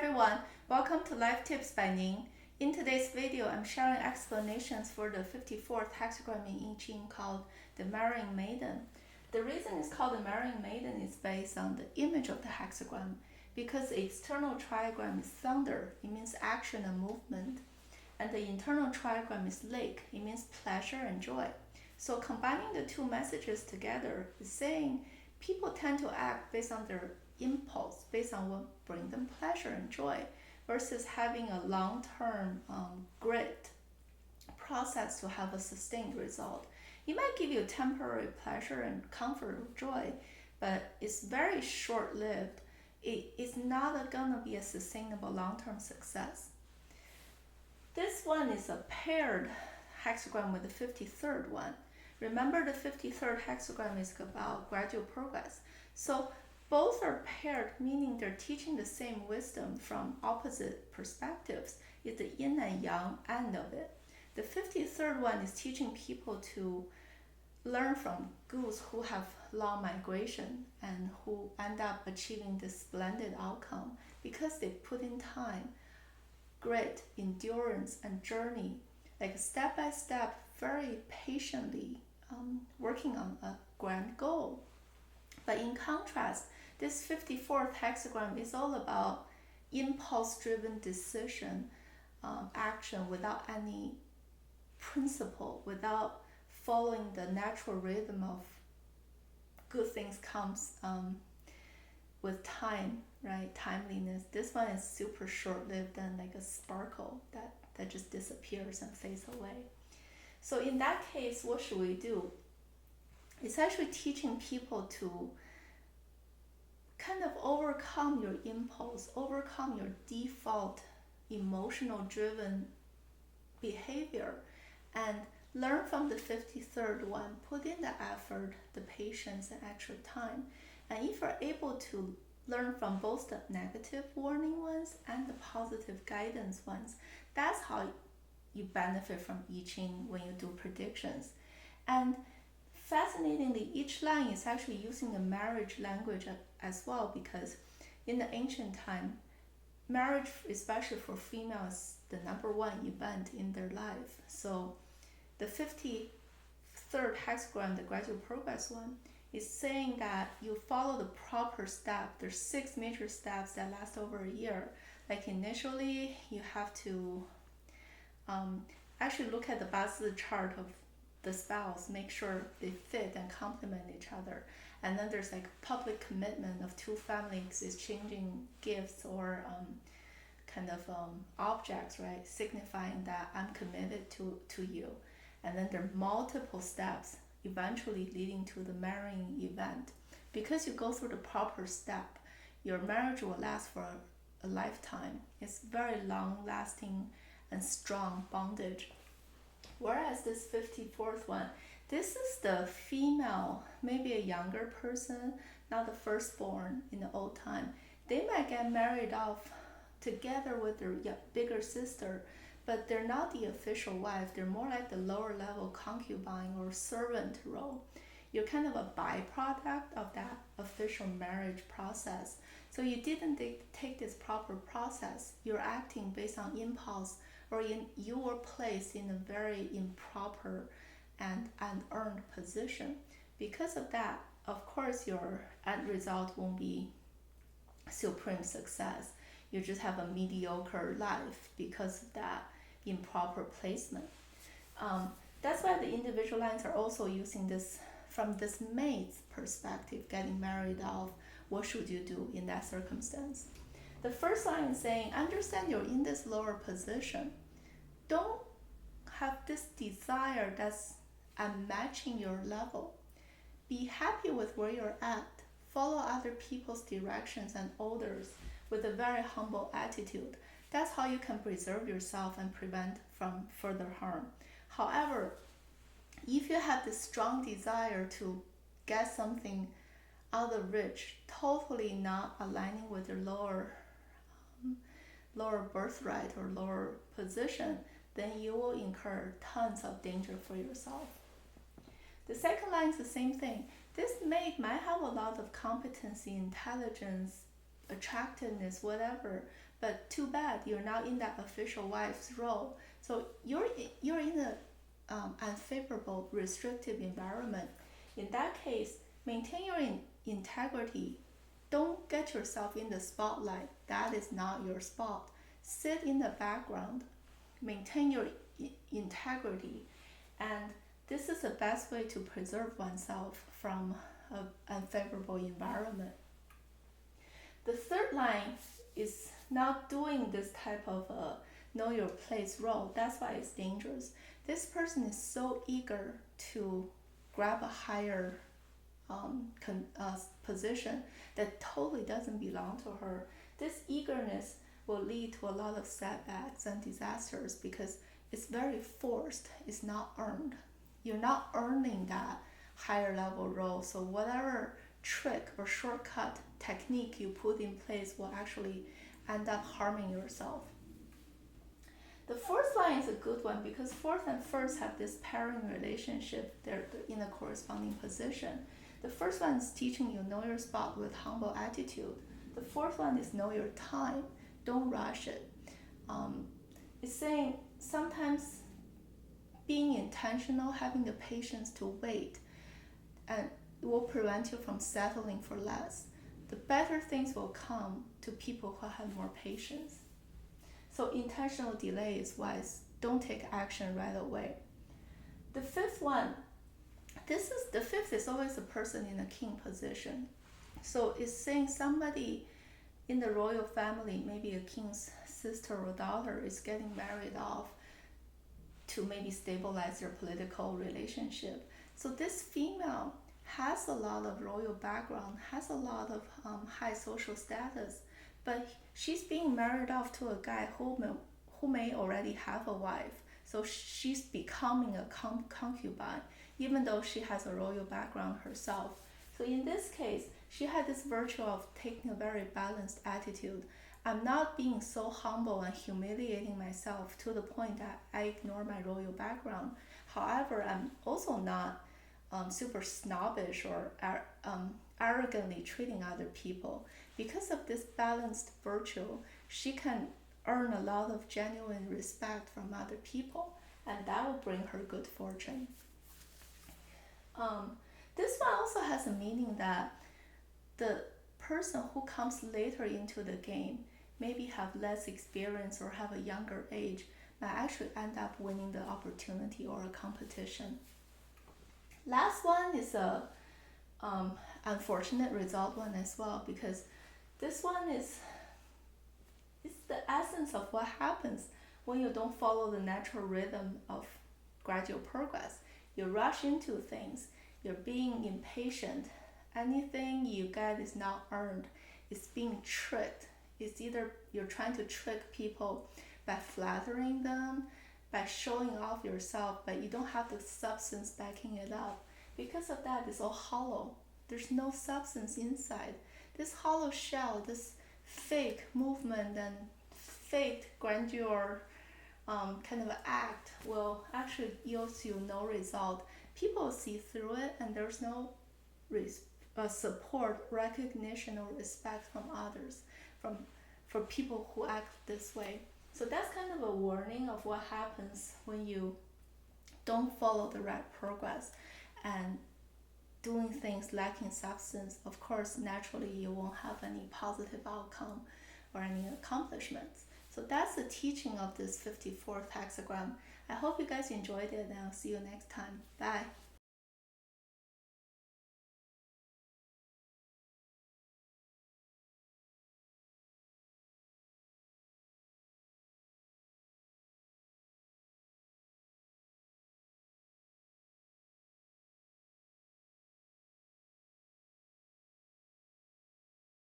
everyone, welcome to Life Tips by Ning. In today's video, I'm sharing explanations for the 54th hexagram in I-Ching called the Marrying Maiden. The reason it's called the Marrying Maiden is based on the image of the hexagram, because the external trigram is thunder, it means action and movement, and the internal trigram is lake, it means pleasure and joy. So combining the two messages together is saying people tend to act based on their impulse, based on what brings them pleasure and joy, versus having a long-term grit process to have a sustained result. It might give you temporary pleasure and comfort or joy, but it's very short-lived. It's not going to be a sustainable long-term success. This one is a paired hexagram with the 53rd one. Remember, the 53rd hexagram is about gradual progress. So both are paired, meaning they're teaching the same wisdom from opposite perspectives. It's the yin and yang end of it. The 53rd one is teaching people to learn from gurus who have long migration and who end up achieving this splendid outcome because they put in time, grit, endurance, and journey, like step by step, very patiently working on a grand goal. But in contrast, this 54th hexagram is all about impulse-driven decision, action without any principle, without following the natural rhythm of good things comes with time, right? Timeliness. This one is super short-lived and like a sparkle that just disappears and fades away. So in that case, what should we do? It's actually teaching people to kind of overcome your impulse, overcome your default emotional driven behavior, and learn from the 53rd one, put in the effort, the patience, and extra time. And if you're able to learn from both the negative warning ones and the positive guidance ones, that's how you benefit from I-Ching when you do predictions. And fascinatingly, each line is actually using the marriage language as well, because in the ancient time, marriage, especially for females, the number one event in their life. So the 53rd hexagram, the gradual progress one, is saying that you follow the proper step. There's 6 major steps that last over a year. Like initially, you have to actually look at the Bazi chart of the spouse, make sure they fit and complement each other. And then there's like public commitment of two families exchanging gifts or objects, right? Signifying that I'm committed to you. And then there are multiple steps eventually leading to the marrying event. Because you go through the proper step, your marriage will last for a lifetime. It's very long lasting and strong bondage. Whereas this 54th one, this is the female, maybe a younger person, not the firstborn in the old time. They might get married off together with their bigger sister, but they're not the official wife. They're more like the lower level concubine or servant role. You're kind of a byproduct of that official marriage process. So you didn't take this proper process. You're acting based on impulse, or you were placed in a very improper and unearned position. Because of that, of course, your end result won't be supreme success. You just have a mediocre life because of that improper placement. That's why the individual lines are also using this from this maid's perspective, getting married off. What should you do in that circumstance? The first line is saying, understand you're in this lower position. Don't have this desire that's unmatching your level. Be happy with where you're at. Follow other people's directions and orders with a very humble attitude. That's how you can preserve yourself and prevent from further harm. However, if you have this strong desire to get something out of reach, totally not aligning with your lower birthright or lower position, then you will incur tons of danger for yourself. The second line is the same thing. This maid might have a lot of competency, intelligence, attractiveness, whatever. But too bad you're not in that official wife's role. So you're in a unfavorable, restrictive environment. In that case, maintain your integrity. Don't get yourself in the spotlight. That is not your spot. Sit in the background. Maintain your integrity. And this is the best way to preserve oneself from an unfavorable environment. The third line is not doing this type of know your place role. That's why it's dangerous. This person is so eager to grab a higher position that totally doesn't belong to her. This eagerness will lead to a lot of setbacks and disasters because it's very forced, it's not earned. You're not earning that higher level role, so whatever trick or shortcut technique you put in place will actually end up harming yourself. The fourth line is a good one because fourth and first have this pairing relationship. They're in a corresponding position. The first one is teaching you know your spot with humble attitude. The fourth one is know your time. Don't rush it. It's saying sometimes being intentional, having the patience to wait, and it will prevent you from settling for less. The better things will come to people who have more patience. So intentional delay is wise. Don't take action right away. The fifth one, the fifth is always a person in a king position. So it's saying somebody in the royal family, maybe a king's sister or daughter, is getting married off to maybe stabilize your political relationship. So this female has a lot of royal background, has a lot of high social status, but she's being married off to a guy who may already have a wife. So she's becoming a concubine, even though she has a royal background herself. So in this case, she had this virtue of taking a very balanced attitude. I'm not being so humble and humiliating myself to the point that I ignore my royal background. However, I'm also not super snobbish or arrogantly treating other people. Because of this balanced virtue, she can earn a lot of genuine respect from other people, and that will bring her good fortune. This one also has a meaning that the person who comes later into the game, maybe have less experience or have a younger age, might actually end up winning the opportunity or a competition. Last one is a unfortunate result one as well, because this one is the essence of what happens when you don't follow the natural rhythm of gradual progress. You rush into things, you're being impatient. Anything you get is not earned, it's being tricked. It's either you're trying to trick people by flattering them, by showing off yourself, but you don't have the substance backing it up. Because of that, it's all hollow. There's no substance inside. This hollow shell, this fake movement and fake grandeur kind of act will actually yield you no result. People see through it, and there's no support, recognition, or respect from others, for people who act this way. So that's kind of a warning of what happens when you don't follow the right progress and doing things lacking substance. Of course, naturally you won't have any positive outcome or any accomplishments. So that's the teaching of this 54th hexagram. I hope you guys enjoyed it, and I'll see you next time. Bye.